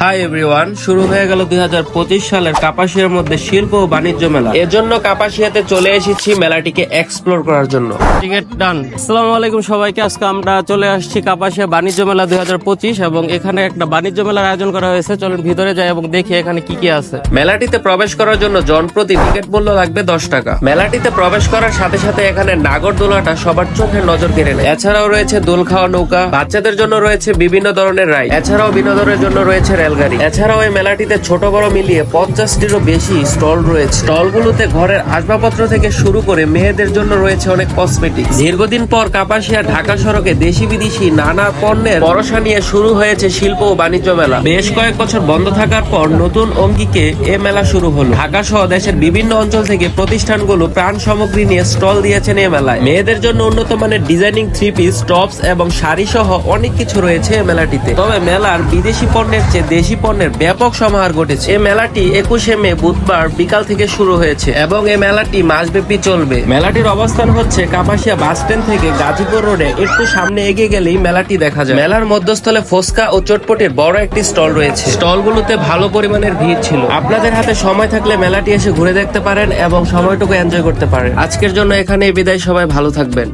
Hi everyone, শুরু হয়ে গেল 2025 সালের কাপাসিয়ার মধ্যে শিল্প ও বাণিজ্য মেলা। এজন্য কাপাসিয়াতে চলে এসেছি মেলাটিকে এক্সপ্লোর করার জন্য। টিকিট ডান। আসসালামু আলাইকুম সবাইকে। আজকে আমরা চলে আসছি কাপাসিয়া বাণিজ্য মেলা 2025 এবং এখানে একটা বাণিজ্য মেলার আয়োজন করা হয়েছে। চলুন ভিতরে যাই এবং দেখি এখানে কি কি আছে। মেলাটিতে প্রবেশ করার জন্য জনপ্রতি টিকিট মূল্য লাগবে 10 টাকা। মেলাটিতে প্রবেশ করার সাথে সাথে এখানে নাগরদোলাটা সবার চোখের নজর কেড়ে নেয়। এছাড়াও রয়েছে দোল খাওয়া নৌকা, বাচ্চাদের জন্য রয়েছে বিভিন্ন ধরনের রাইড, এছাড়াও বিনোদনের জন্য রয়েছে রেলগাড়ি। এছাড়াও এই মেলাটিতে ছোট বড় মিলিয়ে 50টিরও বেশি স্টল রয়েছে। স্টলগুলোতে ঘরের আসবাবপত্র থেকে শুরু করে মেয়েদের জন্য রয়েছে অনেক কসমেটিক্স। দীর্ঘদিন পর কাপাসিয়া ঢাকা সড়কে দেশি বিদেশি নানা পণ্যের পরশা নিয়ে শুরু হয়েছে শিল্প ও বাণিজ্য মেলা। বেশ কয়েক বছর বন্ধ থাকার পর নতুন অঙ্গিকে এ মেলা শুরু হলো। ঢাকা সহ দেশের বিভিন্ন অঞ্চল থেকে প্রতিষ্ঠানগুলো প্রাণ সামগ্রী নিয়ে স্টল দিয়েছেন এই মেলায়। মেয়েদের জন্য উন্নত মানের ডিজাইনিং থ্রি পিস, টপস এবং শাড়ি সহ অনেক কিছু রয়েছে এই মেলাটিতে। তবে মেলার বিদেশি পণ্যের চেয়ে দেশি পণ্যের ব্যাপক সমাহার ঘটেছে। এই মেলাটি 21শে মে বুধবার বিকাল থেকে শুরু হয়েছে এবং এই মেলাটি মাসব্যাপী চলবে। মেলাটির অবস্থান হচ্ছে কাপাসিয়া বাস স্ট্যান্ড থেকে গাজীপুর রোডে একটু সামনে এগিয়ে গেলেই মেলাটি দেখা যায়। মেলার মধ্যস্থলে ফুচকা ও চটপটির বড় একটি স্টল রয়েছে। স্টলগুলোতে ভালো পরিমাণের ভিড় ছিল। আপনাদের হাতে সময় থাকলে মেলাটি এসে ঘুরে দেখতে পারেন এবং সময়টুকু এনজয় করতে পারেন। আজকের জন্য এখানেই বিদায়। সবাই ভালো থাকবেন।